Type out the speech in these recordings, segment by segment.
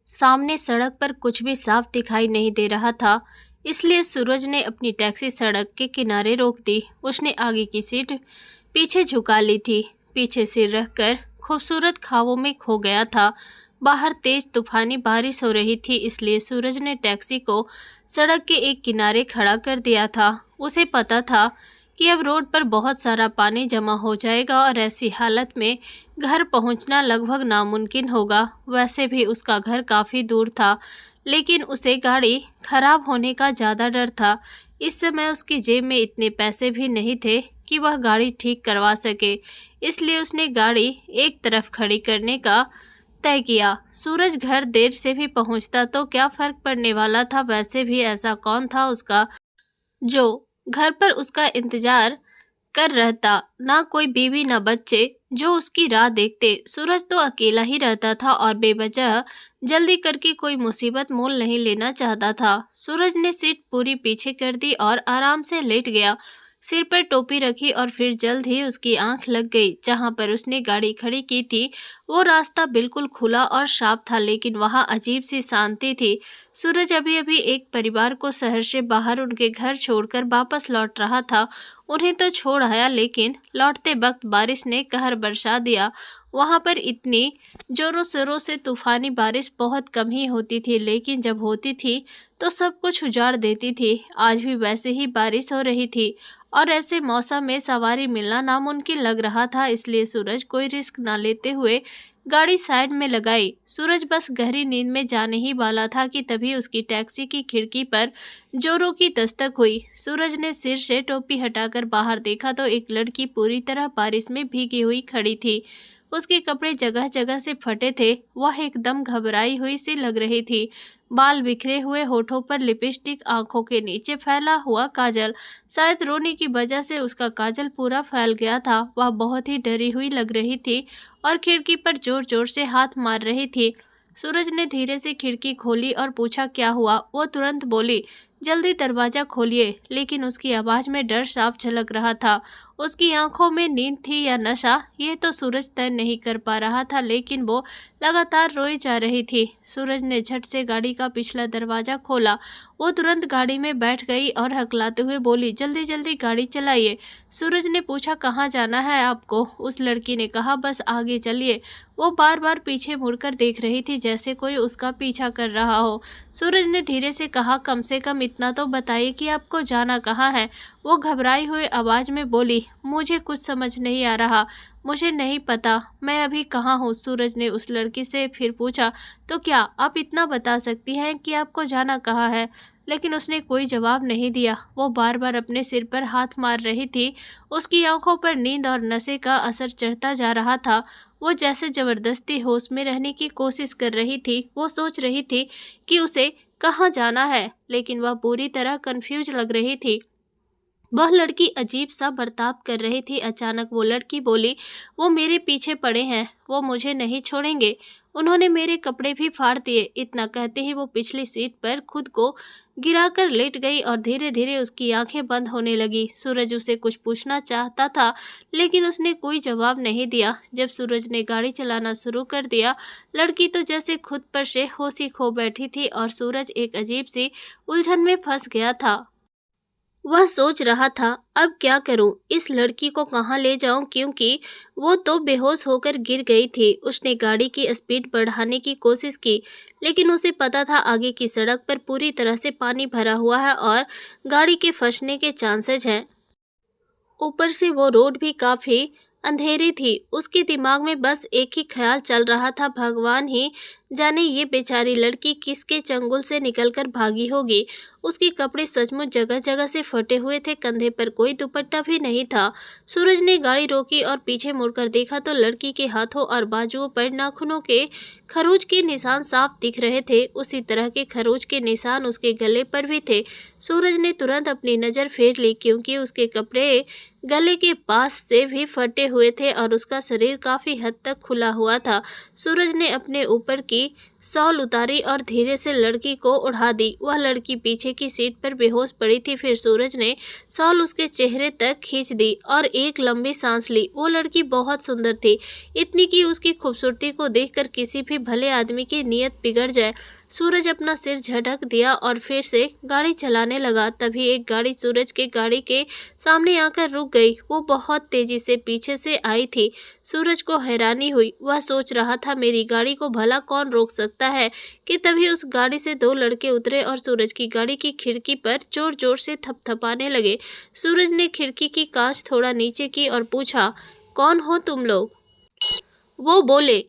सामने सड़क पर कुछ भी साफ दिखाई नहीं दे रहा था, इसलिए सूरज ने अपनी टैक्सी सड़क के किनारे रोक दी। उसने आगे की सीट पीछे झुका ली थी, पीछे सिर रखकर खूबसूरत ख्वाबों में खो गया था। बाहर तेज तूफानी बारिश हो रही थी, इसलिए सूरज ने टैक्सी को सड़क के एक किनारे खड़ा कर दिया था। उसे पता था कि अब रोड पर बहुत सारा पानी जमा हो जाएगा और ऐसी हालत में घर पहुंचना लगभग नामुमकिन होगा। वैसे भी उसका घर काफ़ी दूर था, लेकिन उसे गाड़ी खराब होने का ज़्यादा डर था। इस समय उसकी जेब में इतने पैसे भी नहीं थे कि वह गाड़ी ठीक करवा सके, इसलिए उसने गाड़ी एक तरफ खड़ी करने का तय किया। सूरज घर देर से भी पहुंचता तो क्या फ़र्क पड़ने वाला था। वैसे भी ऐसा कौन था उसका जो घर पर उसका इंतजार कर रहता। ना कोई बीवी ना बच्चे जो उसकी राह देखते। सूरज तो अकेला ही रहता था और बेवजह जल्दी करके कोई मुसीबत मोल नहीं लेना चाहता था। सूरज ने सीट पूरी पीछे कर दी और आराम से लेट गया। सिर पर टोपी रखी और फिर जल्द ही उसकी आंख लग गई। जहां पर उसने गाड़ी खड़ी की थी वो रास्ता बिल्कुल खुला और साफ था, लेकिन वहां अजीब सी शांति थी। सूरज अभी अभी एक परिवार को शहर से बाहर उनके घर छोड़कर वापस लौट रहा था। उन्हें तो छोड़ आया, लेकिन लौटते वक्त बारिश ने कहर बरसा दिया। वहां पर इतनी जोरों शोरों से तूफानी बारिश बहुत कम ही होती थी, लेकिन जब होती थी तो सब कुछ उजाड़ देती थी। आज भी वैसे ही बारिश हो रही थी और ऐसे मौसम में सवारी मिलना नामुमकिन लग रहा था, इसलिए सूरज कोई रिस्क ना लेते हुए गाड़ी साइड में लगाई। सूरज बस गहरी नींद में जाने ही वाला था कि तभी उसकी टैक्सी की खिड़की पर जोरों की दस्तक हुई। सूरज ने सिर से टोपी हटाकर बाहर देखा तो एक लड़की पूरी तरह बारिश में भीगी हुई खड़ी थी। उसके कपड़े जगह जगह से फटे थे। वह एकदम घबराई हुई सी लग रही थी। बाल बिखरे हुए, होठों पर लिपस्टिक, आंखों के नीचे फैला हुआ काजल। शायद रोने की वजह से उसका काजल पूरा फैल गया था। वह बहुत ही डरी हुई लग रही थी और खिड़की पर जोर जोर से हाथ मार रही थी। सूरज ने धीरे से खिड़की खोली और पूछा क्या हुआ। वो तुरंत बोली जल्दी दरवाजा खोलिए, लेकिन उसकी आवाज़ में डर साफ झलक रहा था। उसकी आंखों में नींद थी या नशा, ये तो सूरज तय नहीं कर पा रहा था, लेकिन वो लगातार रोई जा रही थी। सूरज ने झट से गाड़ी का पिछला दरवाजा खोला। वो तुरंत गाड़ी में बैठ गई और हकलाते हुए बोली जल्दी जल्दी गाड़ी चलाइए। सूरज ने पूछा कहाँ जाना है आपको। उस लड़की ने कहा बस आगे चलिए। वो बार बार पीछे मुड़कर देख रही थी, जैसे कोई उसका पीछा कर रहा हो। सूरज ने धीरे से कहा कम से कम इतना तो बताइए कि आपको जाना कहाँ है। वो घबराई हुई आवाज में बोली मुझे कुछ समझ नहीं आ रहा, मुझे नहीं पता मैं अभी कहाँ हूँ। सूरज ने उस लड़की से फिर पूछा तो क्या आप इतना बता सकती हैं कि आपको जाना कहाँ है, लेकिन उसने कोई जवाब नहीं दिया। वो बार बार अपने सिर पर हाथ मार रही थी। उसकी आंखों पर नींद और नशे का असर चढ़ता जा रहा था। वो जैसे जबरदस्ती होश में रहने की कोशिश कर रही थी। वो सोच रही थी कि उसे कहाँ जाना है, लेकिन वह पूरी तरह कंफ्यूज लग रही थी। वह लड़की अजीब सा बर्ताव कर रही थी। अचानक वो लड़की बोली वो मेरे पीछे पड़े हैं, वो मुझे नहीं छोड़ेंगे, उन्होंने मेरे कपड़े भी फाड़ दिए। इतना कहते ही वो पिछली सीट पर खुद को गिराकर लेट गई और धीरे धीरे उसकी आंखें बंद होने लगी। सूरज उसे कुछ पूछना चाहता था, लेकिन उसने कोई जवाब नहीं दिया। जब सूरज ने गाड़ी चलाना शुरू कर दिया, लड़की तो जैसे खुद पर से होश ही खो बैठी थी और सूरज एक अजीब सी उलझन में फंस गया था। वह सोच रहा था अब क्या करूं, इस लड़की को कहां ले जाऊं, क्योंकि वो तो बेहोश होकर गिर गई थी। उसने गाड़ी की स्पीड बढ़ाने की कोशिश की, लेकिन उसे पता था आगे की सड़क पर पूरी तरह से पानी भरा हुआ है और गाड़ी के फंसने के चांसेस हैं। ऊपर से वो रोड भी काफी अंधेरी थी। उसके दिमाग में बस एक ही ख्याल चल रहा था, भगवान ही जाने ये बेचारी लड़की किसके चंगुल से निकलकर भागी होगी। उसके कपड़े सचमुच जगह जगह से फटे हुए थे, कंधे पर कोई दुपट्टा भी नहीं था। सूरज ने गाड़ी रोकी और पीछे मुड़कर देखा तो लड़की के हाथों और बाजुओं पर नाखूनों के खरोच के निशान साफ दिख रहे थे। उसी तरह के खरोच के निशान उसके गले पर भी थे। सूरज ने तुरंत अपनी नज़र फेर ली, क्योंकि उसके कपड़े गले के पास से भी फटे हुए थे और उसका शरीर काफी हद तक खुला हुआ था। सूरज ने अपने ऊपर की शॉल उतारी और धीरे से लड़की को उड़ा दी। वह लड़की पीछे की सीट पर बेहोश पड़ी थी। फिर सूरज ने शॉल उसके चेहरे तक खींच दी और एक लंबी सांस ली। वो लड़की बहुत सुंदर थी, इतनी कि उसकी खूबसूरती को देखकर किसी भी भले आदमी की नीयत बिगड़ जाए। सूरज अपना सिर झटक दिया और फिर से गाड़ी चलाने लगा। तभी एक गाड़ी सूरज के गाड़ी के सामने आकर रुक गई। वो बहुत तेजी से पीछे से आई थी। सूरज को हैरानी हुई। वह सोच रहा था मेरी गाड़ी को भला कौन रोक सकता है कि तभी उस गाड़ी से दो लड़के उतरे और सूरज की गाड़ी की खिड़की पर जोर जोर से थपथपाने लगे। सूरज ने खिड़की की कांच थोड़ा नीचे की और पूछा, कौन हो तुम लोग? वो बोले,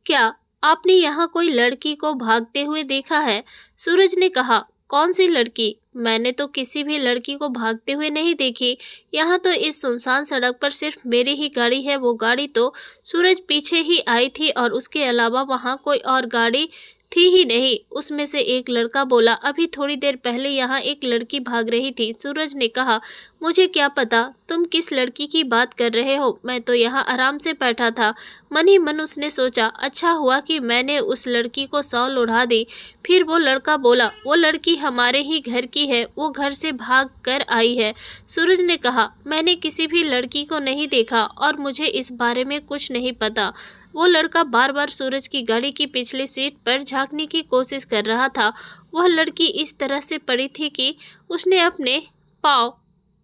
क्या आपने यहाँ कोई लड़की को भागते हुए देखा है? सूरज ने कहा, कौन सी लड़की? मैंने तो किसी भी लड़की को भागते हुए नहीं देखी। यहाँ तो इस सुनसान सड़क पर सिर्फ मेरी ही गाड़ी है। वो गाड़ी तो सूरज पीछे ही आई थी और उसके अलावा वहाँ कोई और गाड़ी थी ही नहीं। उसमें से एक लड़का बोला, अभी थोड़ी देर पहले यहाँ एक लड़की भाग रही थी। सूरज ने कहा, मुझे क्या पता तुम किस लड़की की बात कर रहे हो, मैं तो यहाँ आराम से बैठा था। मन ही मन उसने सोचा, अच्छा हुआ कि मैंने उस लड़की को शॉल उड़ा दी। फिर वो लड़का बोला, वो लड़की हमारे ही घर की है, वो घर से भाग कर आई है। सूरज ने कहा, मैंने किसी भी लड़की को नहीं देखा और मुझे इस बारे में कुछ नहीं पता। वो लड़का बार बार सूरज की गाड़ी की पिछली सीट पर झांकने की कोशिश कर रहा था। वह लड़की इस तरह से पड़ी थी कि उसने अपने पाँव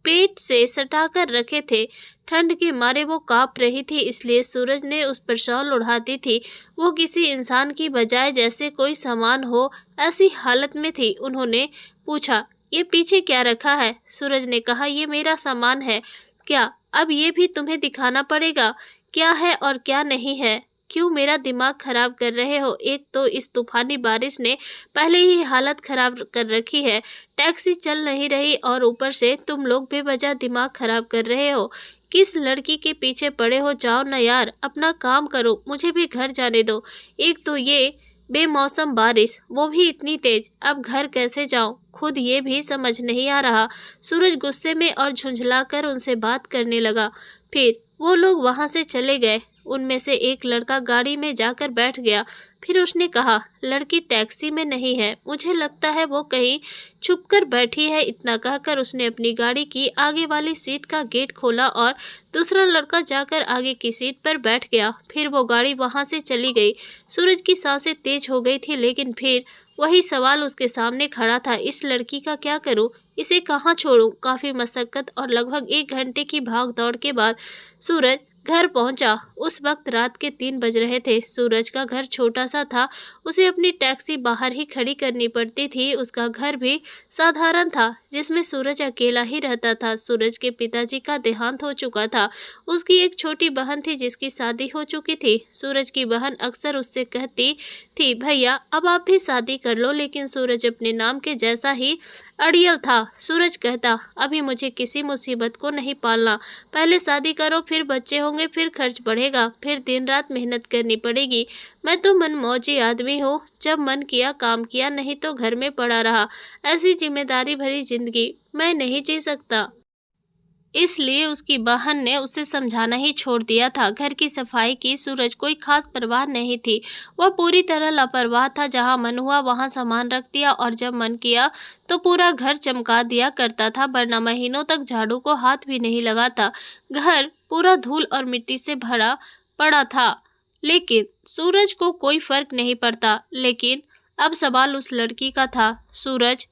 पेट से सटाकर रखे थे। ठंड के मारे वो कांप रही थी, इसलिए सूरज ने उस पर शॉल उड़ाती थी। वो किसी इंसान की बजाय जैसे कोई सामान हो ऐसी हालत में थी। उन्होंने पूछा, ये पीछे क्या रखा है? सूरज ने कहा, ये मेरा सामान है। क्या अब ये भी तुम्हें दिखाना पड़ेगा क्या है और क्या नहीं है? क्यों मेरा दिमाग खराब कर रहे हो? एक तो इस तूफानी बारिश ने पहले ही हालत खराब कर रखी है, टैक्सी चल नहीं रही और ऊपर से तुम लोग बेवजह दिमाग खराब कर रहे हो। किस लड़की के पीछे पड़े हो? जाओ ना यार, अपना काम करो, मुझे भी घर जाने दो। एक तो ये बेमौसम बारिश, वो भी इतनी तेज, अब घर कैसे जाऊं खुद ये भी समझ नहीं आ रहा। सूरज गुस्से में और झुंझलाकर उनसे बात करने लगा। फिर वो लोग वहां से चले गए। उनमें से एक लड़का गाड़ी में जाकर बैठ गया। फिर उसने कहा, लड़की टैक्सी में नहीं है, मुझे लगता है वो कहीं छुपकर बैठी है। इतना कहकर उसने अपनी गाड़ी की आगे वाली सीट का गेट खोला और दूसरा लड़का जाकर आगे की सीट पर बैठ गया। फिर वो गाड़ी वहां से चली गई। सूरज की सांसें तेज हो गई थी, लेकिन फिर वही सवाल उसके सामने खड़ा था, इस लड़की का क्या करूं? इसे कहाँ छोड़ूं? काफी मशक्कत और लगभग 1 घंटे की भाग दौड़ के बाद सूरज घर पहुंचा। उस वक्त रात के 3 बज रहे थे। सूरज का घर छोटा सा था, उसे अपनी टैक्सी बाहर ही खड़ी करनी पड़ती थी। उसका घर भी साधारण था, जिसमें सूरज अकेला ही रहता था। सूरज के पिताजी का देहांत हो चुका था। उसकी एक छोटी बहन थी जिसकी शादी हो चुकी थी। सूरज की बहन अक्सर उससे कहती थी, भैया अब आप भी शादी कर लो, लेकिन सूरज अपने नाम के जैसा ही अड़ियल था। सूरज कहता, अभी मुझे किसी मुसीबत को नहीं पालना, पहले शादी करो, फिर बच्चे होंगे, फिर खर्च बढ़ेगा, फिर दिन रात मेहनत करनी पड़ेगी। मैं तो मनमौजी आदमी हूँ, जब मन किया काम किया, नहीं तो घर में पड़ा रहा। ऐसी जिम्मेदारी भरी जिंदगी मैं नहीं जी सकता। इसलिए उसकी बहन ने उसे समझाना ही छोड़ दिया था। घर की सफाई की सूरज कोई खास परवाह नहीं थी। वह पूरी तरह लापरवाह था। जहां मन हुआ वहां सामान रख दिया और जब मन किया तो पूरा घर चमका दिया करता था, वरना महीनों तक झाड़ू को हाथ भी नहीं लगाता। घर पूरा धूल और मिट्टी से भरा पड़ा था, लेकिन सूरज को कोई फर्क नहीं पड़ता। लेकिन अब सवाल उस लड़की का था। सूरज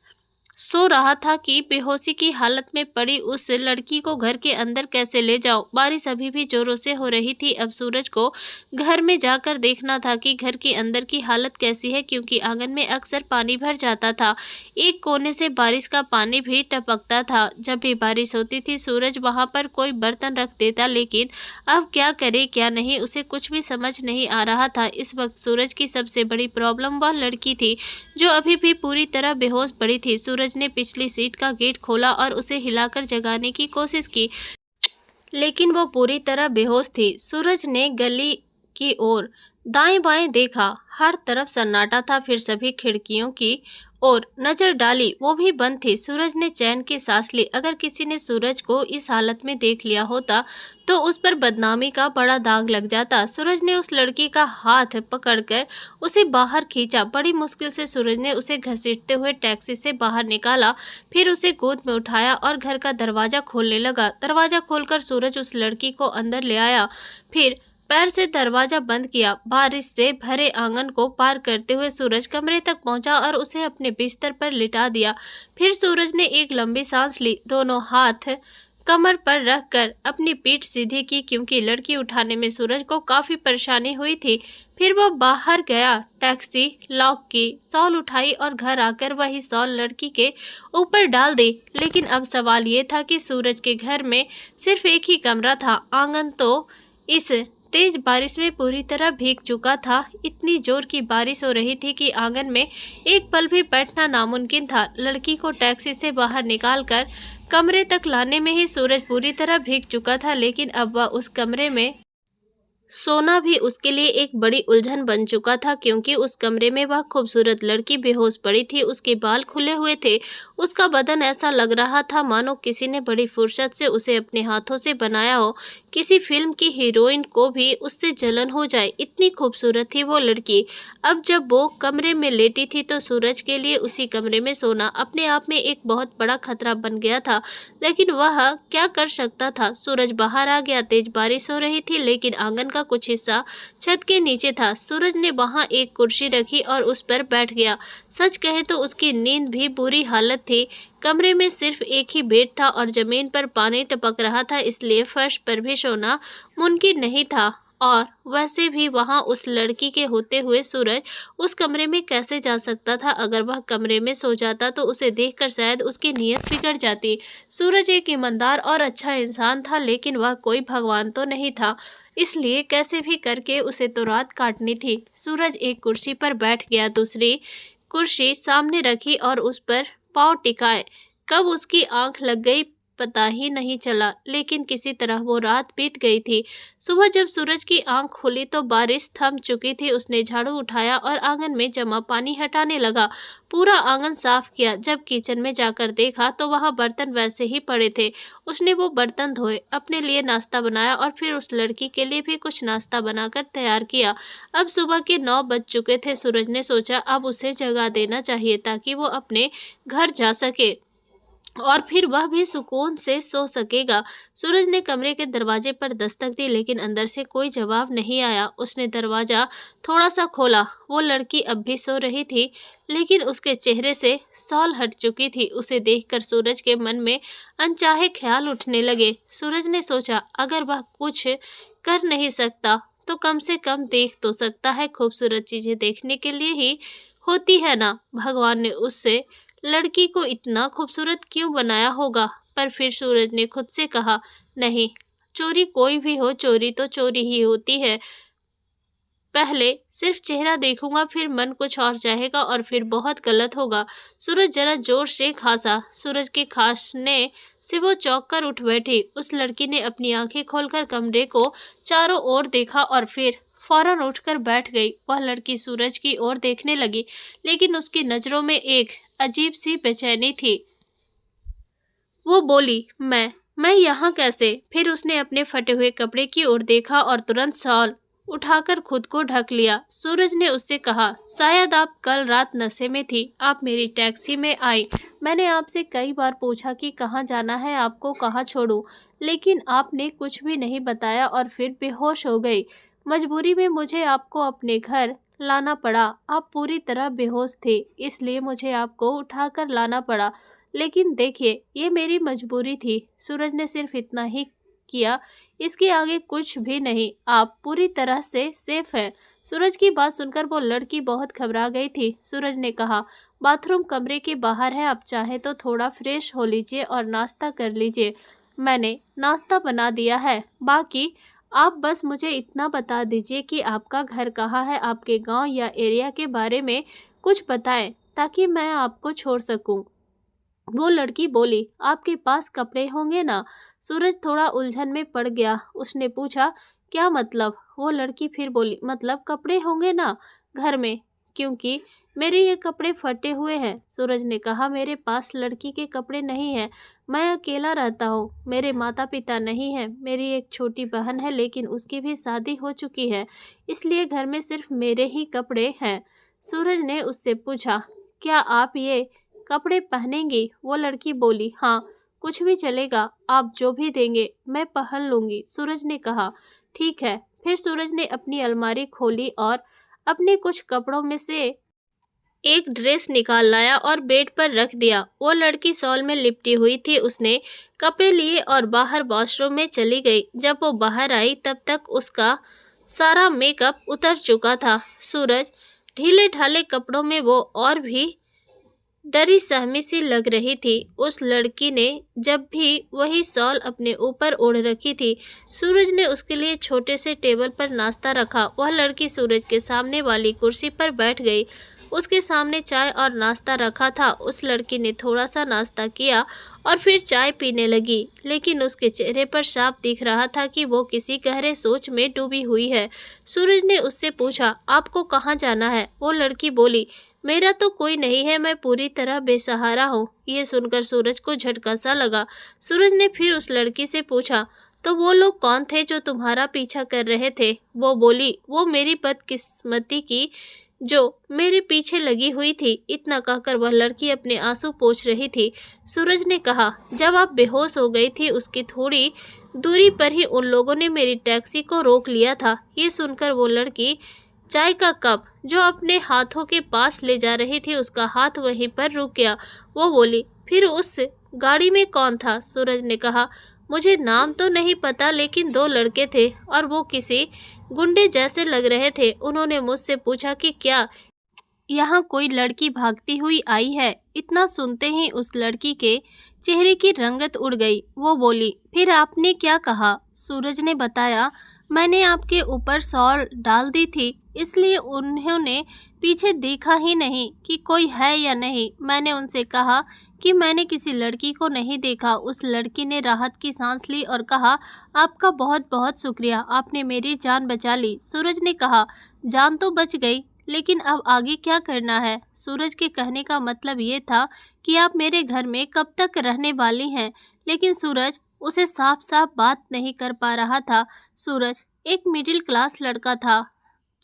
सो रहा था कि बेहोशी की हालत में पड़ी उस लड़की को घर के अंदर कैसे ले जाऊं। बारिश अभी भी जोरों से हो रही थी। अब सूरज को घर में जाकर देखना था कि घर के अंदर की हालत कैसी है, क्योंकि आंगन में अक्सर पानी भर जाता था। एक कोने से बारिश का पानी भी टपकता था। जब भी बारिश होती थी सूरज वहां पर कोई बर्तन रख देता, लेकिन अब क्या करे क्या नहीं उसे कुछ भी समझ नहीं आ रहा था। इस वक्त सूरज की सबसे बड़ी प्रॉब्लम वह लड़की थी जो अभी भी पूरी तरह बेहोश पड़ी थी। सूरज ने पिछली सीट का गेट खोला और उसे हिलाकर जगाने की कोशिश की, लेकिन वो पूरी तरह बेहोश थी। सूरज ने गली की ओर दाएं बाएं देखा, हर तरफ सन्नाटा था। फिर सभी खिड़कियों की और नजर डाली, वो भी बंद थी। सूरज ने चैन की सांस ली। अगर किसी ने सूरज को इस हालत में देख लिया होता तो उस पर बदनामी का बड़ा दाग लग जाता। सूरज ने उस लड़की का हाथ पकड़कर उसे बाहर खींचा। बड़ी मुश्किल से सूरज ने उसे घसीटते हुए टैक्सी से बाहर निकाला, फिर उसे गोद में उठाया और घर का दरवाजा खोलने लगा। दरवाजा खोलकर सूरज उस लड़की को अंदर ले आया, फिर पैर से दरवाजा बंद किया। बारिश से भरे आंगन को पार करते हुए सूरज कमरे तक पहुंचा और उसे अपने बिस्तर पर लिटा दिया। फिर सूरज ने एक लंबी सांस ली, दोनों हाथ कमर पर रखकर अपनी पीठ सीधी की, क्योंकि लड़की उठाने में सूरज को काफी परेशानी हुई थी। फिर वह बाहर गया, टैक्सी लॉक की, शॉल उठाई और घर आकर वही शॉल लड़की के ऊपर डाल दी। लेकिन अब सवाल ये था कि सूरज के घर में सिर्फ एक ही कमरा था। आंगन तो इस तेज बारिश में पूरी तरह भीग चुका था। इतनी जोर की बारिश हो रही थी कि आंगन में एक पल भी बैठना नामुमकिन था। लड़की को टैक्सी से बाहर निकालकर कमरे तक लाने में ही सूरज पूरी तरह भीग चुका था, लेकिन अब वह उस कमरे में सोना भी उसके लिए एक बड़ी उलझन बन चुका था, क्योंकि उस कमरे में वह खूबसूरत लड़की बेहोश पड़ी थी। उसके बाल खुले हुए थे, उसका बदन ऐसा लग रहा था मानो किसी ने बड़ी फुर्सत से उसे अपने हाथों से बनाया हो। किसी फिल्म की हीरोइन को भी उससे जलन हो जाए, इतनी खूबसूरत थी वो लड़की। अब जब वो कमरे में लेटी थी तो सूरज के लिए उसी कमरे में सोना अपने आप में एक बहुत बड़ा खतरा बन गया था। लेकिन वह क्या कर सकता था। सूरज बाहर आ गया। तेज बारिश हो रही थी, लेकिन आंगन का कुछ हिस्सा छत के नीचे था। सूरज ने वहां एक कुर्सी रखी और उस पर बैठ गया। सच कहे तो उसकी नींद भी बुरी हालत थी। कमरे में सिर्फ एक ही बेड था और जमीन पर पानी टपक रहा था, इसलिए फर्श पर भी सोना मुमकिन नहीं था। और वैसे भी वहां उस लड़की के होते हुए सूरज उस कमरे में कैसे जा सकता था। अगर वह कमरे में सो जाता तो उसे देखकर शायद उसकी नीयत बिगड़ जाती। सूरज एक ईमानदार और अच्छा इंसान था, लेकिन वह कोई भगवान तो नहीं था, इसलिए कैसे भी करके उसे तो रात काटनी थी। सूरज एक कुर्सी पर बैठ गया, दूसरी कुर्सी सामने रखी और उस पर पाँव टिकाए। कब उसकी आंख लग गई पता ही नहीं चला, लेकिन किसी तरह वो रात बीत गई थी। सुबह जब सूरज की आंख खुली तो बारिश थम चुकी थी। उसने झाड़ू उठाया और आंगन में जमा पानी हटाने लगा। पूरा आंगन साफ किया। जब किचन में जाकर देखा तो वहां बर्तन वैसे ही पड़े थे। उसने वो बर्तन धोए, अपने लिए नाश्ता बनाया और फिर उस लड़की के लिए भी कुछ नाश्ता बनाकर तैयार किया। अब सुबह के 9 बज चुके थे। सूरज ने सोचा अब उसे जगा देना चाहिए ताकि वो अपने घर जा सके और फिर वह भी सुकून से सो सकेगा। सूरज ने कमरे के दरवाजे पर दस्तक दी, लेकिन अंदर से कोई जवाब नहीं आया। उसने दरवाजा थोड़ा सा खोला। वो लड़की अब भी सो रही थी, लेकिन उसके चेहरे से शॉल हट चुकी थी। उसे देखकर सूरज के मन में अनचाहे ख्याल उठने लगे। सूरज ने सोचा अगर वह कुछ कर नहीं सकता तो कम से कम देख तो सकता है। खूबसूरत चीजें देखने के लिए ही होती है ना। भगवान ने उससे लड़की को इतना खूबसूरत क्यों बनाया होगा। पर फिर सूरज ने खुद से कहा नहीं, चोरी कोई भी हो, चोरी तो चोरी ही होती है। पहले सिर्फ चेहरा देखूंगा, फिर मन कुछ और चाहेगा और फिर बहुत गलत होगा। सूरज जरा जोर से खांसा। सूरज के खांसने से वो चौंक कर उठ बैठी। उस लड़की ने अपनी आंखें खोलकर कमरे को चारों ओर देखा और फिर फौरन उठकर बैठ गई। वह लड़की सूरज की ओर देखने लगी, लेकिन उसकी नजरों में एक अजीब सी बेचैनी थी। वो बोली मैं यहाँ कैसे। फिर उसने अपने फटे हुए कपड़े की ओर देखा और तुरंत शॉल उठाकर खुद को ढक लिया। सूरज ने उससे कहा शायद आप कल रात नशे में थी। आप मेरी टैक्सी में आई। मैंने आपसे कई बार पूछा कि कहाँ जाना है, आपको कहाँ छोड़ूं, लेकिन आपने कुछ भी नहीं बताया और फिर बेहोश हो गई। मजबूरी में मुझे आपको अपने घर लाना पड़ा। आप पूरी तरह बेहोश थे, इसलिए मुझे आपको उठाकर लाना पड़ा। लेकिन देखिए, ये मेरी मजबूरी थी। सूरज ने सिर्फ इतना ही किया, इसके आगे कुछ भी नहीं। आप पूरी तरह से सेफ हैं। सूरज की बात सुनकर वो लड़की बहुत घबरा गई थी। सूरज ने कहा बाथरूम कमरे के बाहर है, आप चाहे तो थोड़ा फ्रेश हो लीजिए और नाश्ता कर लीजिए। मैंने नाश्ता बना दिया है। बाकी आप बस मुझे इतना बता दीजिए कि आपका घर कहाँ है, आपके गांव या एरिया के बारे में कुछ बताएं ताकि मैं आपको छोड़ सकूं। वो लड़की बोली आपके पास कपड़े होंगे ना। सूरज थोड़ा उलझन में पड़ गया। उसने पूछा क्या मतलब। वो लड़की फिर बोली मतलब कपड़े होंगे ना घर में, क्योंकि मेरे ये कपड़े फटे हुए हैं। सूरज ने कहा, मेरे पास लड़की के कपड़े नहीं हैं। मैं अकेला रहता हूँ। मेरे माता पिता नहीं हैं। मेरी एक छोटी बहन है, लेकिन उसकी भी शादी हो चुकी है, इसलिए घर में सिर्फ मेरे ही कपड़े हैं। सूरज ने उससे पूछा, क्या आप ये कपड़े पहनेंगी? वो लड़की बोली, हाँ, कुछ भी चलेगा, आप जो भी देंगे मैं पहन लूँगी। सूरज ने कहा, ठीक है। फिर सूरज ने अपनी अलमारी खोली और अपने कुछ कपड़ों में से एक ड्रेस निकाल लाया और बेड पर रख दिया। वो लड़की शॉल में लिपटी हुई थी। उसने कपड़े लिए और बाहर वॉशरूम में चली गई। जब वो बाहर आई तब तक उसका सारा मेकअप उतर चुका था। सूरज ढीले ढाले कपड़ों में वो और भी डरी सहमी सी लग रही थी। उस लड़की ने जब भी वही शॉल अपने ऊपर ओढ़ रखी थी। सूरज ने उसके लिए छोटे से टेबल पर नाश्ता रखा। वह लड़की सूरज के सामने वाली कुर्सी पर बैठ गई। उसके सामने चाय और नाश्ता रखा था। उस लड़की ने थोड़ा सा नाश्ता किया और फिर चाय पीने लगी, लेकिन उसके चेहरे पर साफ दिख रहा था कि वो किसी गहरे सोच में डूबी हुई है। सूरज ने उससे पूछा, आपको कहाँ जाना है? वो लड़की बोली, मेरा तो कोई नहीं है, मैं पूरी तरह बेसहारा हूँ। ये सुनकर सूरज को झटका सा लगा। सूरज ने फिर उस लड़की से पूछा, तो वो लोग कौन थे जो तुम्हारा पीछा कर रहे थे? वो बोली, वो मेरी बदकिस्मती की जो मेरे पीछे लगी हुई थी। इतना कहकर वह लड़की अपने आंसू पोंछ रही थी। सूरज ने कहा, जब आप बेहोश हो गई थी उसकी थोड़ी दूरी पर ही उन लोगों ने मेरी टैक्सी को रोक लिया था। ये सुनकर वो लड़की चाय का कप जो अपने हाथों के पास ले जा रही थी, उसका हाथ वहीं पर रुक गया। वो बोली, फिर उस गाड़ी में कौन था? सूरज ने कहा, मुझे नाम तो नहीं पता, लेकिन दो लड़के थे और वो किसी गुंडे जैसे लग रहे थे। उन्होंने मुझसे पूछा कि क्या यहाँ कोई लड़की भागती हुई आई है? इतना सुनते ही उस लड़की के चेहरे की रंगत उड़ गई। वो बोली, फिर आपने क्या कहा? सूरज ने बताया, मैंने आपके ऊपर शॉल डाल दी थी, इसलिए उन्होंने पीछे देखा ही नहीं कि कोई है या नहीं। मैंने उनसे कहा कि मैंने किसी लड़की को नहीं देखा। उस लड़की ने राहत की सांस ली और कहा, आपका बहुत बहुत शुक्रिया, आपने मेरी जान बचा ली। सूरज ने कहा, जान तो बच गई, लेकिन अब आगे क्या करना है? सूरज के कहने का मतलब ये था कि आप मेरे घर में कब तक रहने वाली हैं, लेकिन सूरज उसे साफ साफ बात नहीं कर पा रहा था। सूरज एक मिडिल क्लास लड़का था।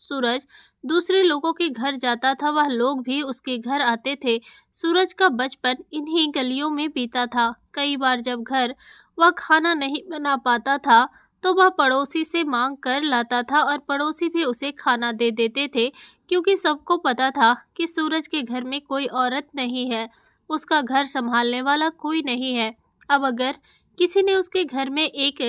सूरज दूसरे लोगों के घर जाता था, वह लोग भी उसके घर आते थे। सूरज का बचपन इन्हीं गलियों में बीता था। कई बार जब घर वह खाना नहीं बना पाता था तो वह पड़ोसी से मांग कर लाता था और पड़ोसी भी उसे खाना दे देते थे, क्योंकि सबको पता था कि सूरज के घर में कोई औरत नहीं है, उसका घर संभालने वाला कोई नहीं है। अब अगर किसी ने उसके घर में एक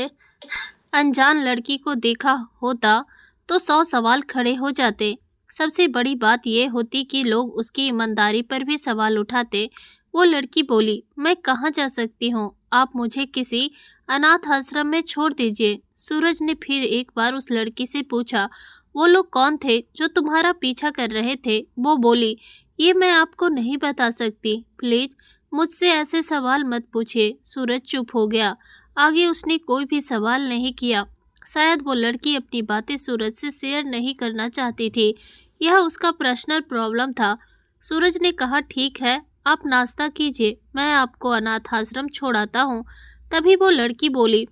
अनजान लड़की को देखा होता तो 100 सवाल खड़े हो जाते। सबसे बड़ी बात यह होती कि लोग उसकी ईमानदारी पर भी सवाल उठाते। वो लड़की बोली, मैं कहाँ जा सकती हूँ? आप मुझे किसी अनाथ आश्रम में छोड़ दीजिए। सूरज ने फिर एक बार उस लड़की से पूछा, वो लोग कौन थे जो तुम्हारा पीछा कर रहे थे? वो बोली, ये मैं आपको नहीं बता सकती, प्लीज मुझसे ऐसे सवाल मत पूछिए। सूरज चुप हो गया। आगे उसने कोई भी सवाल नहीं किया। शायद वो लड़की अपनी बातें सूरज से शेयर नहीं करना चाहती थी। यह उसका पर्सनल प्रॉब्लम था। सूरज ने कहा, ठीक है, आप नाश्ता कीजिए, मैं आपको अनाथ आश्रम छोड़ाता हूँ। तभी वो लड़की बोली,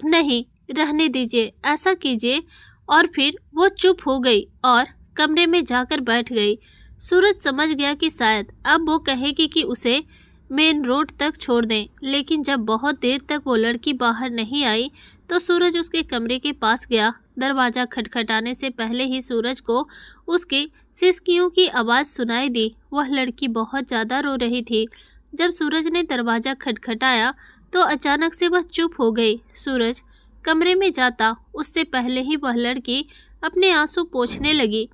नहीं, रहने दीजिए, ऐसा कीजिए। और फिर वो चुप हो गई और कमरे में जाकर बैठ गई। सूरज समझ गया कि शायद अब वो कहेगी कि उसे मेन रोड तक छोड़ दें, लेकिन जब बहुत देर तक वो लड़की बाहर नहीं आई तो सूरज उसके कमरे के पास गया। दरवाज़ा खटखटाने से पहले ही सूरज को उसके सिसकियों की आवाज़ सुनाई दी। वह लड़की बहुत ज़्यादा रो रही थी। जब सूरज ने दरवाज़ा खटखटाया तो अचानक से वह चुप हो गई। सूरज कमरे में जाता उससे पहले ही वह लड़की अपने आंसू पोंछने लगी।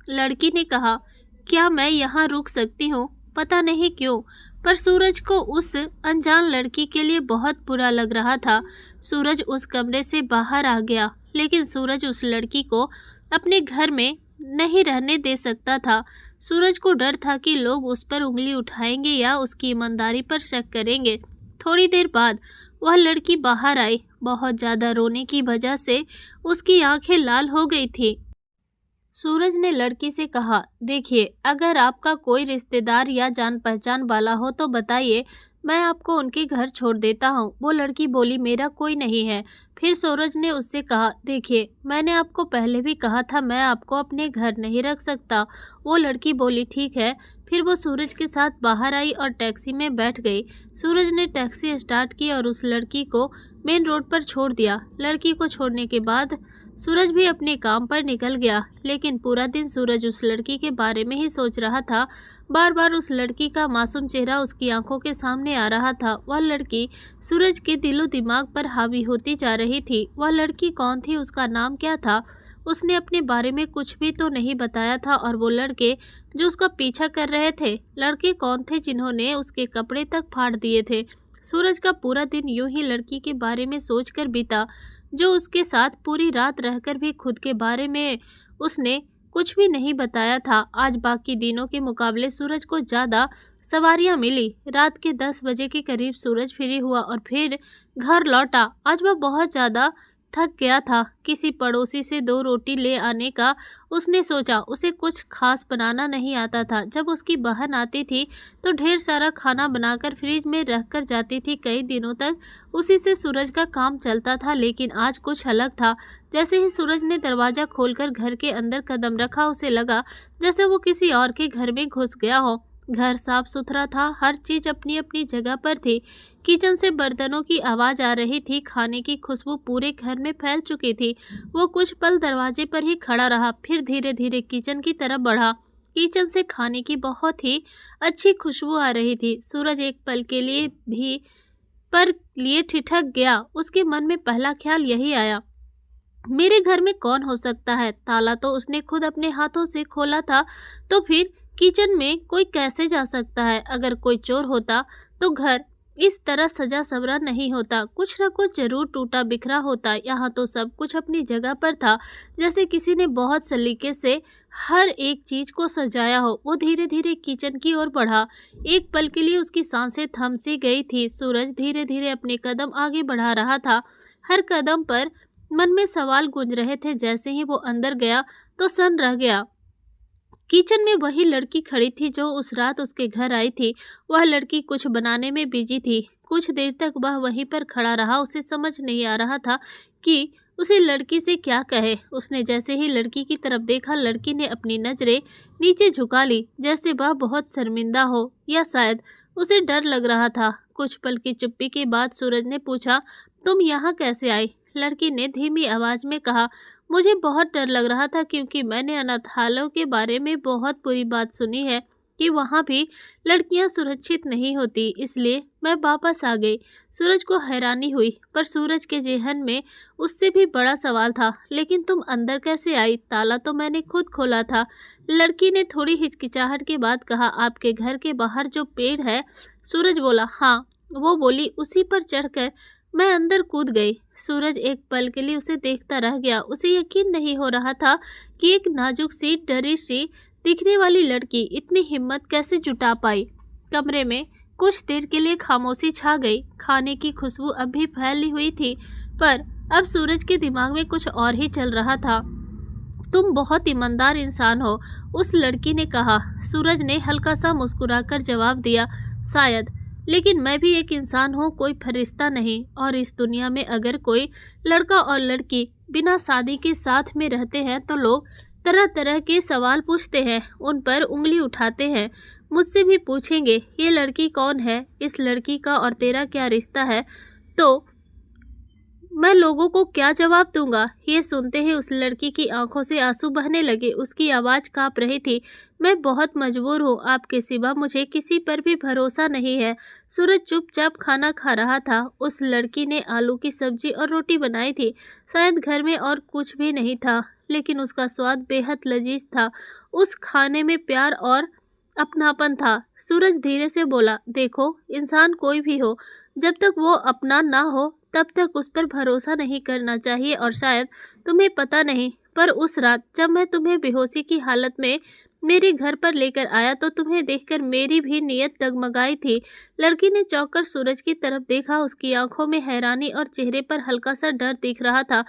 लड़की ने कहा, क्या मैं यहाँ रुक सकती हूँ? पता नहीं क्यों, पर सूरज को उस अनजान लड़की के लिए बहुत बुरा लग रहा था। सूरज उस कमरे से बाहर आ गया, लेकिन सूरज उस लड़की को अपने घर में नहीं रहने दे सकता था। सूरज को डर था कि लोग उस पर उंगली उठाएंगे या उसकी ईमानदारी पर शक करेंगे। थोड़ी देर बाद वह लड़की बाहर आई। बहुत ज़्यादा रोने की वजह से उसकी आंखें लाल हो गई थी। सूरज ने लड़की से कहा, देखिए, अगर आपका कोई रिश्तेदार या जान पहचान वाला हो तो बताइए, मैं आपको उनके घर छोड़ देता हूँ। वो लड़की बोली, मेरा कोई नहीं है। फिर सूरज ने उससे कहा, देखिए, मैंने आपको पहले भी कहा था, मैं आपको अपने घर नहीं रख सकता। वो लड़की बोली, ठीक है। फिर वो सूरज के साथ बाहर आई और टैक्सी में बैठ गई। सूरज ने टैक्सी स्टार्ट की और उस लड़की को मेन रोड पर छोड़ दिया। लड़की को छोड़ने के बाद सूरज भी अपने काम पर निकल गया, लेकिन पूरा दिन सूरज उस लड़की के बारे में ही सोच रहा था। बार बार उस लड़की का मासूम चेहरा उसकी आंखों के सामने आ रहा था। वह लड़की सूरज के दिलो दिमाग पर हावी होती जा रही थी। वह लड़की कौन थी, उसका नाम क्या था? उसने अपने बारे में कुछ भी तो नहीं बताया था। और वो लड़के जो उसका पीछा कर रहे थे, लड़के कौन थे जिन्होंने उसके कपड़े तक फाड़ दिए थे? सूरज का पूरा दिन यूं ही लड़की के बारे में सोचकर बीता, जो उसके साथ पूरी रात रहकर भी खुद के बारे में उसने कुछ भी नहीं बताया था। आज बाकी दिनों के मुकाबले सूरज को ज़्यादा सवारियां मिली। रात के 10 बजे के करीब सूरज फ्री हुआ और फिर घर लौटा। आज वह बहुत ज़्यादा थक गया था। किसी पड़ोसी से 2 रोटी ले आने का उसने सोचा। उसे कुछ खास बनाना नहीं आता था। जब उसकी बहन आती थी तो ढेर सारा खाना बनाकर फ्रिज में रख कर जाती थी। कई दिनों तक उसी से सूरज का काम चलता था, लेकिन आज कुछ अलग था। जैसे ही सूरज ने दरवाज़ा खोलकर घर के अंदर कदम रखा, उसे लगा जैसे वो किसी और के घर में घुस गया हो। घर साफ सुथरा था, हर चीज़ अपनी अपनी जगह पर थी। किचन से बर्तनों की आवाज़ आ रही थी, खाने की खुशबू पूरे घर में फैल चुकी थी। वो कुछ पल दरवाजे पर ही खड़ा रहा, फिर धीरे धीरे किचन की तरफ बढ़ा। किचन से खाने की बहुत ही अच्छी खुशबू आ रही थी। सूरज एक पल के लिए भी पर लिए ठिठक गया। उसके मन में पहला ख्याल यही आया, मेरे घर में कौन हो सकता है? ताला तो उसने खुद अपने हाथों से खोला था, तो फिर किचन में कोई कैसे जा सकता है? अगर कोई चोर होता तो घर इस तरह सजा सवरा नहीं होता। कुछ न कुछ जरूर टूटा बिखरा होता। यहाँ तो सब कुछ अपनी जगह पर था, जैसे किसी ने बहुत सलीके से हर एक चीज को सजाया हो। वो धीरे धीरे किचन की ओर बढ़ा। एक पल के लिए उसकी सांसें थम सी गई थी। सूरज धीरे धीरे अपने कदम आगे बढ़ा रहा था। हर कदम पर मन में सवाल गूंज रहे थे। जैसे ही वो अंदर गया तो सन रह गया। किचन में वही लड़की खड़ी थी जो उस रात उसके घर आई थी। वह लड़की कुछ बनाने में बिजी थी। कुछ देर तक वह वहीं पर खड़ा रहा। उसे समझ नहीं आ रहा था कि उसे लड़की से क्या कहे। उसने जैसे ही लड़की की तरफ देखा, लड़की ने अपनी नजरें नीचे झुका ली, जैसे वह बहुत शर्मिंदा हो या शायद उसे डर लग रहा था। कुछ पल की चुप्पी के बाद सूरज ने पूछा, तुम यहाँ कैसे आई? लड़की ने धीमी आवाज में कहा, मुझे बहुत डर लग रहा था, क्योंकि मैंने अनाथालयों के बारे में बहुत बुरी बात सुनी है कि वहाँ भी लड़कियाँ सुरक्षित नहीं होती, इसलिए मैं वापस आ गई। सूरज को हैरानी हुई, पर सूरज के जेहन में उससे भी बड़ा सवाल था, लेकिन तुम अंदर कैसे आई? ताला तो मैंने खुद खोला था। लड़की ने थोड़ी हिचकिचाहट के बाद कहा, आपके घर के बाहर जो पेड़ है? सूरज बोला, हाँ। वो बोली, उसी पर चढ़कर मैं अंदर कूद गई। सूरज एक पल के लिए उसे देखता रह गया। उसे यकीन नहीं हो रहा था कि एक नाजुक सी डरी सी दिखने वाली लड़की इतनी हिम्मत कैसे जुटा पाई। कमरे में कुछ देर के लिए खामोशी छा गई। खाने की खुशबू अब भी फैली हुई थी, पर अब सूरज के दिमाग में कुछ और ही चल रहा था। तुम बहुत ईमानदार इंसान हो, उस लड़की ने कहा। सूरज ने हल्का सा मुस्कुराकर जवाब दिया, शायद, लेकिन मैं भी एक इंसान हूँ, कोई फरिश्ता नहीं। और इस दुनिया में अगर कोई लड़का और लड़की बिना शादी के साथ में रहते हैं तो लोग तरह तरह के सवाल पूछते हैं, उन पर उंगली उठाते हैं। मुझसे भी पूछेंगे, ये लड़की कौन है? इस लड़की का और तेरा क्या रिश्ता है? तो मैं लोगों को क्या जवाब दूंगा? ये सुनते ही उस लड़की की आंखों से आंसू बहने लगे। उसकी आवाज़ कांप रही थी, मैं बहुत मजबूर हूँ, आपके सिवा मुझे किसी पर भी भरोसा नहीं है। सूरज चुपचाप खाना खा रहा था। उस लड़की ने आलू की सब्जी और रोटी बनाई थी। शायद घर में और कुछ भी नहीं था, लेकिन उसका स्वाद बेहद लजीज था। उस खाने में प्यार और अपनापन था। सूरज धीरे से बोला, देखो, इंसान कोई भी हो, जब तक वो अपना ना हो तब तक उस पर भरोसा नहीं करना चाहिए। और शायद तुम्हें पता नहीं, पर उस रात जब मैं तुम्हें बेहोशी की हालत में मेरे घर पर लेकर आया तो तुम्हें देखकर मेरी भी नीयत डगमगाई थी। लड़की ने चौंक कर सूरज की तरफ देखा। उसकी आंखों में हैरानी और चेहरे पर हल्का सा डर दिख रहा था,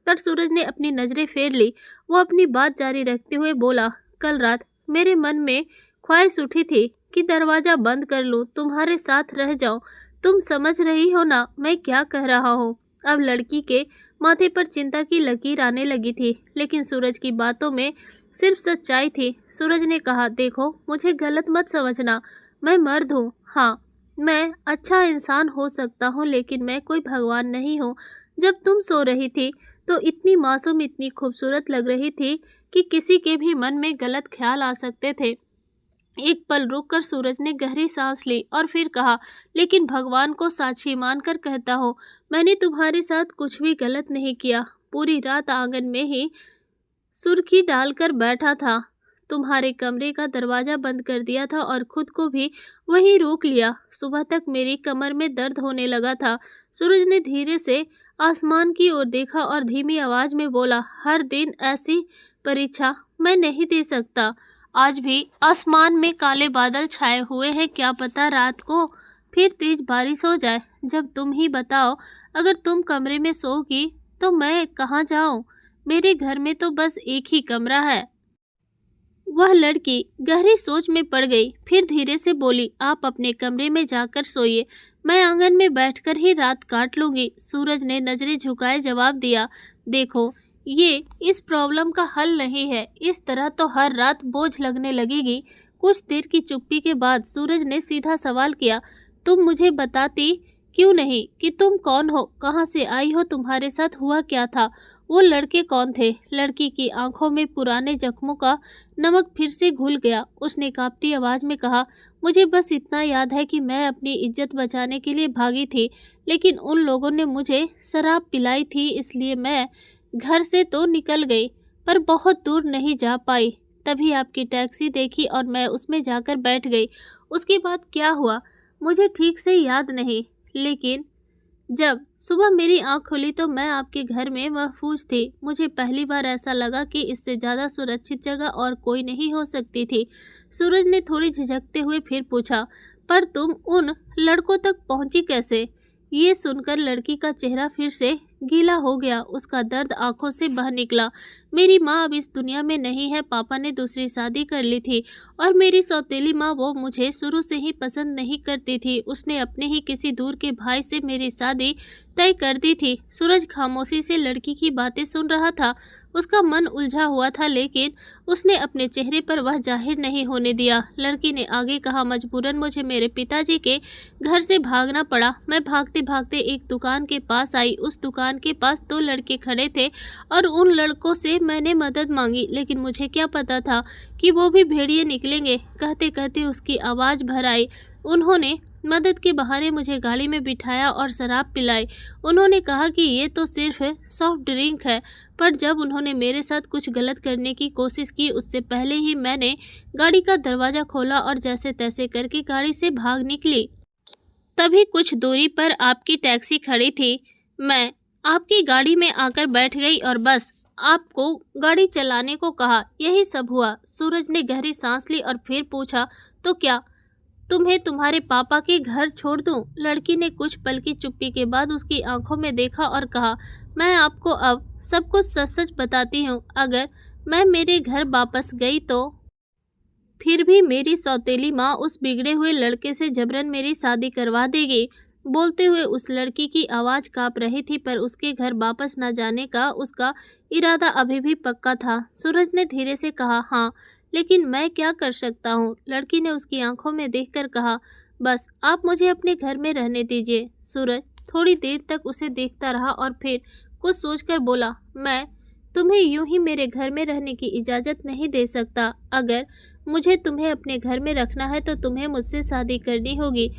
पर सूरज ने अपनी नज़रें फेर ली। वो अपनी बात जारी रखते हुए बोला, कल रात मेरे मन में ख्वाहिश उठी थी कि दरवाज़ा बंद कर लूँ, तुम्हारे साथ रह जाऊँ। तुम समझ रही हो ना मैं क्या कह रहा हूँ। अब लड़की के माथे पर चिंता की लकीर आने लगी थी, लेकिन सूरज की बातों में सिर्फ सच्चाई थी। सूरज ने कहा, देखो मुझे गलत मत समझना, मैं मर्द हूँ। हाँ, मैं अच्छा इंसान हो सकता हूँ, लेकिन मैं कोई भगवान नहीं हूँ। जब तुम सो रही थी तो इतनी मासूम, इतनी खूबसूरत लग रही थी कि किसी के भी मन में गलत ख्याल आ सकते थे। एक पल रुककर सूरज ने गहरी सांस ली और फिर कहा, लेकिन भगवान को साक्षी मानकर कहता हूँ, मैंने तुम्हारे साथ कुछ भी गलत नहीं किया। पूरी रात आंगन में ही सुर्खी डालकर बैठा था, तुम्हारे कमरे का दरवाज़ा बंद कर दिया था और खुद को भी वहीं रोक लिया। सुबह तक मेरी कमर में दर्द होने लगा था। सूरज ने धीरे से आसमान की ओर देखा और धीमी आवाज़ में बोला, हर दिन ऐसी परीक्षा मैं नहीं दे सकता। आज भी आसमान में काले बादल छाए हुए हैं, क्या पता रात को फिर तेज बारिश हो जाए। जब तुम ही बताओ, अगर तुम कमरे में सोओगी तो मैं कहाँ जाऊँ? मेरे घर में तो बस एक ही कमरा है। वह लड़की गहरी सोच में पड़ गई, फिर धीरे से बोली, आप अपने कमरे में जाकर सोइए, मैं आंगन में बैठकर ही रात काट लूंगी। सूरज ने नजरें झुकाए जवाब दिया, देखो ये इस प्रॉब्लम का हल नहीं है, इस तरह तो हर रात बोझ लगने लगेगी। कुछ देर की चुप्पी के बाद सूरज ने सीधा सवाल किया, तुम मुझे बताती क्यों नहीं कि तुम कौन हो, कहाँ से आई हो, तुम्हारे साथ हुआ क्या था? वो लड़के कौन थे? लड़की की आंखों में पुराने जख्मों का नमक फिर से घुल गया। उसने कांपती आवाज में कहा, मुझे बस इतना याद है कि मैं अपनी इज्जत बचाने के लिए भागी थी, लेकिन उन लोगों ने मुझे शराब पिलाई थी, इसलिए मैं घर से तो निकल गई, पर बहुत दूर नहीं जा पाई। तभी आपकी टैक्सी देखी और मैं उसमें जाकर बैठ गई। उसके बाद क्या हुआ मुझे ठीक से याद नहीं, लेकिन जब सुबह मेरी आंख खुली तो मैं आपके घर में महफूज थी। मुझे पहली बार ऐसा लगा कि इससे ज़्यादा सुरक्षित जगह और कोई नहीं हो सकती थी। सूरज ने थोड़ी झिझकते हुए फिर पूछा, पर तुम उन लड़कों तक पहुंची कैसे? ये सुनकर लड़की का चेहरा फिर से गीला हो गया, उसका दर्द आंखों से बह निकला। मेरी माँ अब इस दुनिया में नहीं है, पापा ने दूसरी शादी कर ली थी और मेरी सौतेली माँ, वो मुझे शुरू से ही पसंद नहीं करती थी। उसने अपने ही किसी दूर के भाई से मेरी शादी तय कर दी थी। सूरज खामोशी से लड़की की बातें सुन रहा था। उसका मन उलझा हुआ था, लेकिन उसने अपने चेहरे पर वह जाहिर नहीं होने दिया। लड़की ने आगे कहा, मजबूरन मुझे मेरे पिताजी के घर से भागना पड़ा। मैं भागते भागते एक दुकान के पास आई। उस दुकान के पास दो लड़के खड़े थे और उन लड़कों से मैंने मदद मांगी, लेकिन मुझे क्या पता था कि वो भी भेड़िए निकलेंगे। कहते कहते उसकी आवाज़ भर आई। उन्होंने मदद के बहाने मुझे गाड़ी में बिठाया और शराब पिलाई। उन्होंने कहा कि ये तो सिर्फ सॉफ्ट ड्रिंक है, पर जब उन्होंने मेरे साथ कुछ गलत करने की कोशिश की, उससे पहले ही मैंने गाड़ी का दरवाज़ा खोला और जैसे तैसे करके गाड़ी से भाग निकली। तभी कुछ दूरी पर आपकी टैक्सी खड़ी थी। मैं आपकी गाड़ी में आकर बैठ गई और बस आपको गाड़ी चलाने को कहा। यही सब हुआ। सूरज ने गहरी सांस ली और फिर पूछा, तो क्या तुम्हें तुम्हारे पापा के घर छोड़ दूं? लड़की ने कुछ पल की चुप्पी के बाद उसकी आंखों में देखा और कहा, मैं आपको अब सब कुछ सच सच बताती हूँ। अगर मैं मेरे घर वापस गई तो फिर भी मेरी सौतेली माँ उस बिगड़े हुए लड़के से जबरन मेरी शादी करवा देगी। बोलते हुए उस लड़की की आवाज़ कांप रही थी, पर उसके घर वापस न जाने का उसका इरादा अभी भी पक्का था। सूरज ने धीरे से कहा, हाँ, लेकिन मैं क्या कर सकता हूँ? लड़की ने उसकी आंखों में देखकर कहा, बस आप मुझे अपने घर में रहने दीजिए। सूरज थोड़ी देर तक उसे देखता रहा और फिर कुछ सोचकर बोला, मैं तुम्हें यूं ही मेरे घर में रहने की इजाज़त नहीं दे सकता। अगर मुझे तुम्हें अपने घर में रखना है तो तुम्हें मुझसे शादी करनी होगी।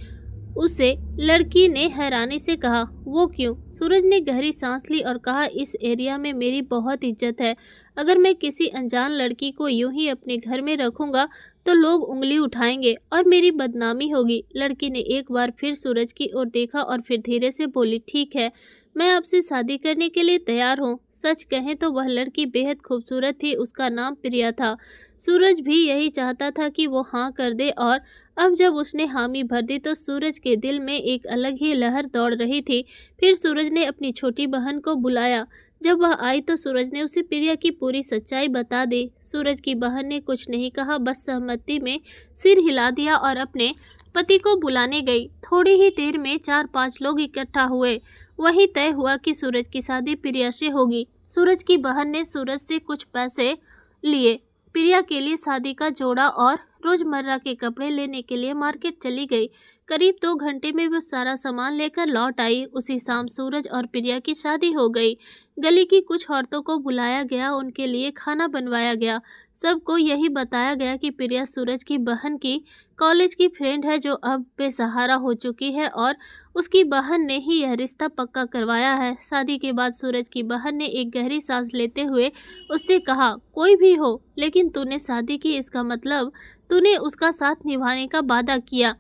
उसे लड़की ने हैरानी से कहा, वो क्यों? सूरज ने गहरी सांस ली और कहा, इस एरिया में मेरी बहुत इज्जत है। अगर मैं किसी अनजान लड़की को यूं ही अपने घर में रखूंगा तो लोग उंगली उठाएंगे और मेरी बदनामी होगी। लड़की ने एक बार फिर सूरज की ओर देखा और फिर धीरे से बोली, ठीक है, मैं आपसे शादी करने के लिए तैयार हूँ। सच कहें तो वह लड़की बेहद खूबसूरत थी। उसका नाम प्रिया था। सूरज भी यही चाहता था कि वो हाँ कर दे, और अब जब उसने हामी भर दी तो सूरज के दिल में एक अलग ही लहर दौड़ रही थी। फिर सूरज ने अपनी छोटी बहन को बुलाया। जब वह आई तो सूरज ने उसे प्रिया की पूरी सच्चाई बता दी। सूरज की बहन ने कुछ नहीं कहा, बस सहमति में सिर हिला दिया और अपने पति को बुलाने गई। थोड़ी ही देर में 4-5 लोग इकट्ठा हुए। वही तय हुआ कि सूरज की शादी प्रिया से होगी। सूरज की बहन ने सूरज से कुछ पैसे लिए, प्रिया के लिए शादी का जोड़ा और रोजमर्रा के कपड़े लेने के लिए मार्केट चली गई। करीब 2 घंटे में वो सारा सामान लेकर लौट आई। उसी शाम सूरज और प्रिया की शादी हो गई। गली की कुछ औरतों को बुलाया गया, उनके लिए खाना बनवाया गया। सबको यही बताया गया कि प्रिया सूरज की बहन की कॉलेज की फ्रेंड है जो अब बेसहारा हो चुकी है और उसकी बहन ने ही यह रिश्ता पक्का करवाया है। शादी के बाद सूरज की बहन ने एक गहरी सांस लेते हुए उससे कहा, कोई भी हो, लेकिन तूने शादी की, इसका मतलब तूने उसका साथ निभाने का वादा किया।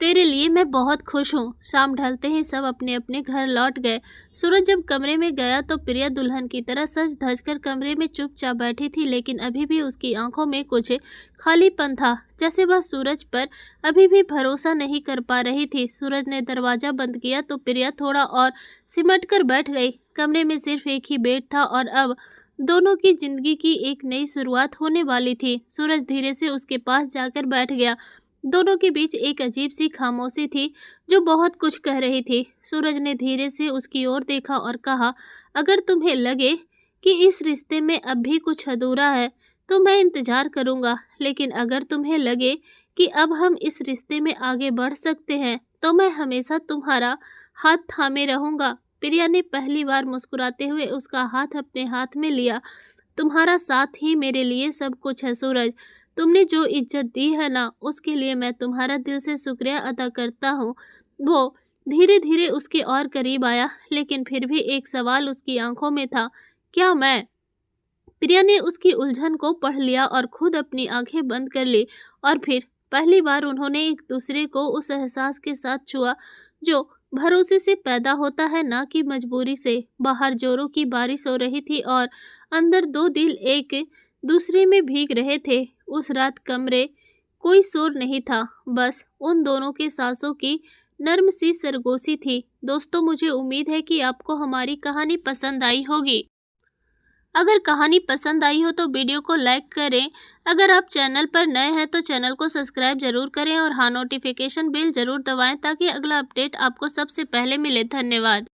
तेरे लिए मैं बहुत खुश हूँ। शाम ढलते ही सब अपने अपने घर लौट गए। सूरज जब कमरे में गया तो प्रिया दुल्हन की तरह सज धज कर कमरे में चुपचाप बैठी थी, लेकिन अभी भी उसकी आंखों में कुछ खालीपन था, जैसे वह सूरज पर अभी भी भरोसा नहीं कर पा रही थी। सूरज ने दरवाजा बंद किया तो प्रिया थोड़ा और सिमट कर बैठ गई। कमरे में सिर्फ एक ही बेड था और अब दोनों की जिंदगी की एक नई शुरुआत होने वाली थी। सूरज धीरे से उसके पास जाकर बैठ गया। दोनों के बीच एक अजीब सी खामोशी थी जो बहुत कुछ कह रही थी। सूरज ने धीरे से उसकी ओर देखा और कहा, अगर तुम्हें लगे कि इस रिश्ते में अब भी कुछ अधूरा है तो मैं इंतजार करूंगा, लेकिन अगर तुम्हें लगे कि अब हम इस रिश्ते में आगे बढ़ सकते हैं तो मैं हमेशा तुम्हारा हाथ थामे रहूंगा। प्रिया ने पहली बार मुस्कुराते हुए उसका हाथ अपने हाथ में लिया। तुम्हारा साथ ही मेरे लिए सब कुछ है सूरज। तुमने जो इज्जत दी है ना, उसके लिए मैं तुम्हारा दिल से शुक्रिया अदा करता हूँ। वो धीरे धीरे उसके और करीब आया, लेकिन फिर भी एक सवाल उसकी आंखों में था, क्या मैं? प्रिया ने उसकी उलझन को पढ़ लिया और खुद अपनी आंखें बंद कर ली। और फिर पहली बार उन्होंने एक दूसरे को उस एहसास के साथ छुआ जो भरोसे से पैदा होता है, ना कि मजबूरी से। बाहर जोरों की बारिश हो रही थी और अंदर दो दिल एक दूसरे में भीग रहे थे। उस रात कमरे कोई शोर नहीं था, बस उन दोनों के सांसों की नर्म सी सरगोशी थी। दोस्तों, मुझे उम्मीद है कि आपको हमारी कहानी पसंद आई होगी। अगर कहानी पसंद आई हो तो वीडियो को लाइक करें। अगर आप चैनल पर नए हैं तो चैनल को सब्सक्राइब जरूर करें और हाँ, नोटिफिकेशन बेल जरूर दबाएं ताकि अगला अपडेट आपको सबसे पहले मिले। धन्यवाद।